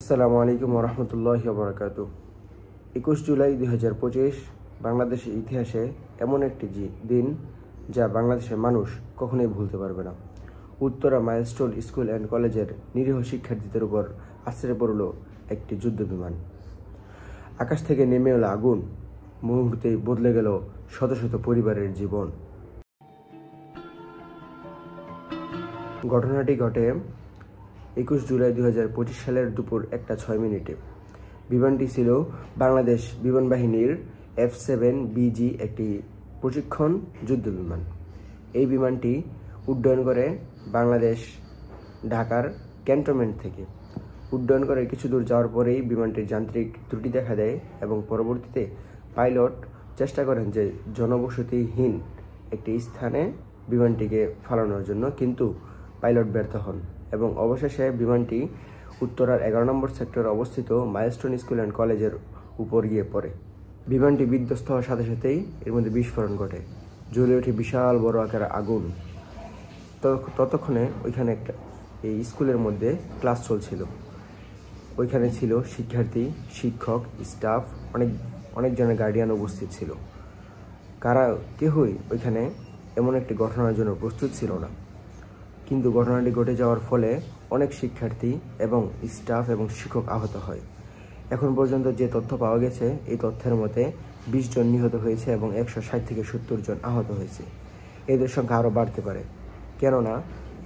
আসসালামু আলাইকুম ওরহমতুল্লাহি ওয়াবারাকাতুহু। 21 জুলাই 2025 বাংলাদেশের ইতিহাসে এমন একটি দিন যা বাংলাদেশের মানুষ কখনোই ভুলতে পারবে না। উত্তরা মাইলস্টোন স্কুল অ্যান্ড কলেজের নিরীহ শিক্ষার্থীদের উপর আছড়ে পড়ল একটি যুদ্ধ বিমান। আকাশ থেকে নেমে এলো আগুন, মুহূর্তেই বদলে গেল শত শত পরিবারের জীবন। ঘটনাটি ঘটে 21 জুলাই 2025 সালের দুপুর 1:06। বিমানটি ছিল বাংলাদেশ বিমান বাহিনীর F-7BG একটি প্রশিক্ষণ যুদ্ধ বিমান। এই বিমানটি উড্ডয়ন করে বাংলাদেশ ঢাকার ক্যান্টনমেন্ট থেকে। উড্ডয়ন করে কিছু দূর যাওয়ার পরেই বিমানটির যান্ত্রিক ত্রুটি দেখা দেয় এবং পরবর্তীতে পাইলট চেষ্টা করেন যে জনবসতিহীন একটি স্থানে বিমানটিকে ফালানোর জন্য, কিন্তু পাইলট ব্যর্থ হন এবং অবশেষে বিমানটি উত্তরার 11 নম্বর সেক্টরে অবস্থিত মাইলস্টোন স্কুল অ্যান্ড কলেজের উপর গিয়ে পড়ে। বিমানটি বিধ্বস্ত হওয়ার সাথে সাথেই এর মধ্যে বিস্ফোরণ ঘটে, জ্বলে ওঠে বিশাল বড় আকারের আগুন। ততক্ষণে ওইখানে এই স্কুলের মধ্যে ক্লাস চলছিল। ওইখানে ছিল শিক্ষার্থী, শিক্ষক, স্টাফ, অনেকজনের গার্ডিয়ান উপস্থিত ছিল। কেউই ওইখানে এমন একটি ঘটনার জন্য প্রস্তুত ছিল না। কিন্তু ঘটনাটি ঘটে যাওয়ার ফলে অনেক শিক্ষার্থী এবং স্টাফ এবং শিক্ষক আহত হয়। এখন পর্যন্ত যে তথ্য পাওয়া গেছে, এই তথ্যের মতে 20 জন নিহত হয়েছে এবং 160 থেকে 70 জন আহত হয়েছে। এদের সংখ্যা আরও বাড়তে পারে, কেননা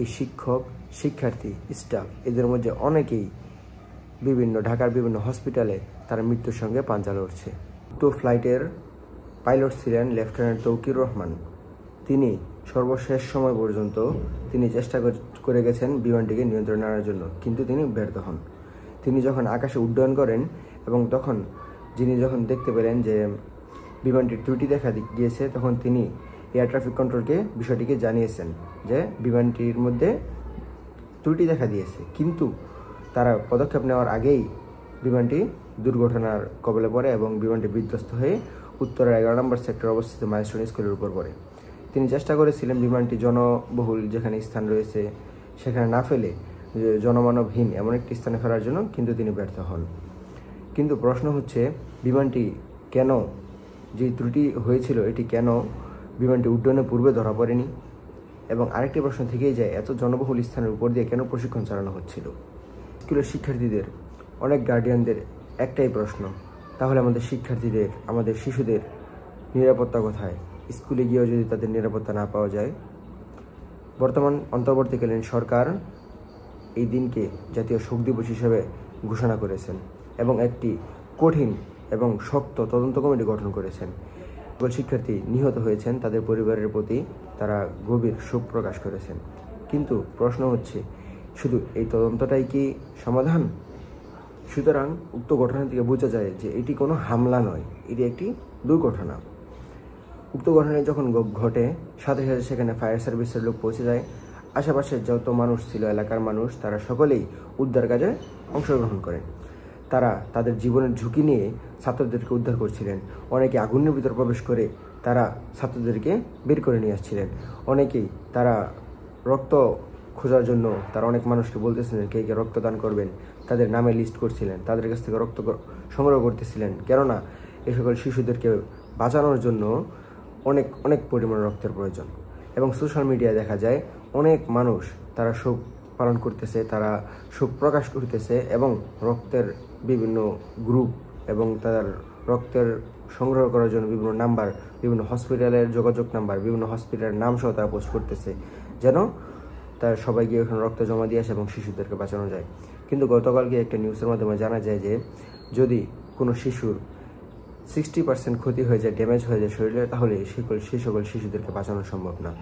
এই শিক্ষক, শিক্ষার্থী, স্টাফ এদের মধ্যে অনেকেই ঢাকার বিভিন্ন হসপিটালে তারা মৃত্যুর সঙ্গে পাঞ্জা লড়ছে। তো ফ্লাইটের পাইলট ছিলেন লেফটেন্যান্ট তৌকির রহমান। তিনি সর্বশেষ সময় পর্যন্ত তিনি চেষ্টা করে গেছেন বিমানটিকে নিয়ন্ত্রণে আনার জন্য, কিন্তু তিনি ব্যর্থ হন। তিনি যখন আকাশে উড্ডয়ন করেন এবং যখন দেখতে পেলেন যে বিমানটির ত্রুটি দেখা গিয়েছে, তখন তিনি এয়ার ট্রাফিক কন্ট্রোলকে বিষয়টিকে জানিয়েছেন যে বিমানটির মধ্যে ত্রুটি দেখা দিয়েছে, কিন্তু তারা পদক্ষেপ নেওয়ার আগেই বিমানটি দুর্ঘটনার কবলে পড়ে এবং বিমানটি বিধ্বস্ত হয়ে উত্তরের 11 নম্বর সেক্টরে অবস্থিত মাইলস্টোন স্কুলের উপর পড়ে। তিনি চেষ্টা করেছিলেন বিমানটি জনবহুল যেখানে স্থান রয়েছে সেখানে না ফেলে জনমানবহীন এমন একটি স্থানে ফেলার জন্য, কিন্তু তিনি ব্যর্থ হন। কিন্তু প্রশ্ন হচ্ছে, বিমানটি কেন, যে ত্রুটি হয়েছিল এটি কেন বিমানটি উড্ডয়নের পূর্বে ধরা পড়েনি? এবং আরেকটি প্রশ্ন থেকেই যায়, এত জনবহুল স্থানের উপর দিয়ে কেন প্রশিক্ষণ চালানো হচ্ছিল? স্কুলের শিক্ষার্থীদের, অনেক গার্ডিয়ানদের একটাই প্রশ্ন, তাহলে আমাদের শিক্ষার্থীদের, আমাদের শিশুদের নিরাপত্তা কোথায়? স্কুলে গিয়েও যদি তাদের নিরাপত্তা না পাওয়া যায়। বর্তমান অন্তর্বর্তীকালীন সরকার এই দিনকে জাতীয় শোক দিবস হিসেবে ঘোষণা করেছেন এবং একটি কঠিন এবং শক্ত তদন্ত কমিটি গঠন করেছেন। সকল শিক্ষার্থী নিহত হয়েছেন, তাদের পরিবারের প্রতি তারা গভীর শোক প্রকাশ করেছেন। কিন্তু প্রশ্ন হচ্ছে, শুধু এই তদন্তটাই কি সমাধান? সুতরাং উক্ত ঘটনা থেকে বোঝা যায় যে এটি কোনো হামলা নয়, এটি একটি দুর্ঘটনা। উক্ত ঘটনায় যখন ঘটে, সাথে সাথে সেখানে ফায়ার সার্ভিসের লোক পৌঁছে যায়। আশেপাশের যত মানুষ ছিল, এলাকার মানুষ, তারা সকলেই উদ্ধার কাজে অংশগ্রহণ করেন। তারা তাদের জীবনের ঝুঁকি নিয়ে ছাত্রদেরকে উদ্ধার করছিলেন। অনেকে আগুনের ভিতর প্রবেশ করে তারা ছাত্রদেরকে বের করে নিয়ে আসছিলেন। অনেকেই তারা রক্ত খোঁজার জন্য তারা অনেক মানুষকে বলতেছিলেন কে কে রক্তদান করবেন, তাদের নামে লিস্ট করছিলেন, তাদের কাছ থেকে রক্ত সংগ্রহ করতেছিলেন, কেননা এই সকল শিশুদেরকে বাঁচানোর জন্য অনেক পরিমাণ রক্তের প্রয়োজন। এবং সোশ্যাল মিডিয়ায় দেখা যায় অনেক মানুষ তারা শোক পালন করতেছে, তারা শোক প্রকাশ করতেছে এবং রক্তের বিভিন্ন গ্রুপ এবং তাদের রক্তের সংগ্রহ করার জন্য বিভিন্ন নাম্বার, বিভিন্ন হসপিটালের যোগাযোগ নাম্বার, বিভিন্ন হসপিটালের নাম সহ তারা পোস্ট করতেছে, যেন তার সবাই গিয়ে ওখানে রক্ত জমা দিয়ে আসে এবং শিশুদেরকে বাঁচানো যায়। কিন্তু গতকালকে একটা নিউজের মাধ্যমে জানা যায় যে যদি কোনো শিশুর 60% ক্ষতি হয়ে যায়, ড্যামেজ হয়ে যায় শরীরে, তাহলে সেই সকল শিশুদেরকে বাঁচানো সম্ভব না।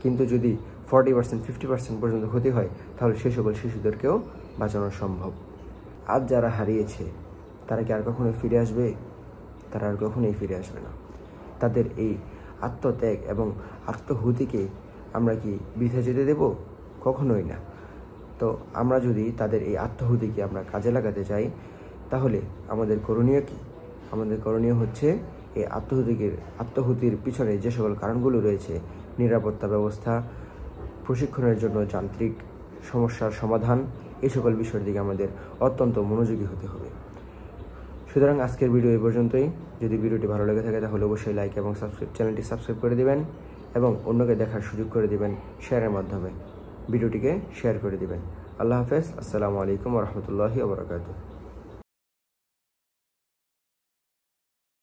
কিন্তু যদি 40%, 50% পর্যন্ত ক্ষতি হয়, তাহলে সেই সকল শিশুদেরকেও বাঁচানো সম্ভব। আজ যারা হারিয়েছে তারা কি আর কখনোই ফিরে আসবে? তারা আর কখনোই ফিরে আসবে না। তাদের এই আত্মত্যাগ এবং আত্মহুতিকে আমরা কি বৃথা যেতে দেব? কখনোই না। তো আমরা যদি তাদের এই আত্মহুতিকে আমরা কাজে লাগাতে চাই, তাহলে আমাদের করণীয় কি? আমাদের করণীয় হচ্ছে এই আত্মহুতির পিছনে যে সকল কারণগুলো রয়েছে, নিরাপত্তা ব্যবস্থা, প্রশিক্ষণের জন্য যান্ত্রিক সমস্যার সমাধান, এই সকল বিষয়ের দিকে আমাদের অত্যন্ত মনোযোগী হতে হবে। সুতরাং আজকের ভিডিও এই পর্যন্তই। যদি ভিডিওটি ভালো লেগে থাকে তাহলে অবশ্যই লাইক এবং চ্যানেলটি সাবস্ক্রাইব করে দিবেন এবং অন্যকে দেখার সুযোগ করে দিবেন শেয়ারের মাধ্যমে। ভিডিওটিকে শেয়ার করে দিবেন। আল্লাহ হাফেজ। আসসালামু আলাইকুম ওয়া রাহমাতুল্লাহি ওয়া বারাকাতুহু।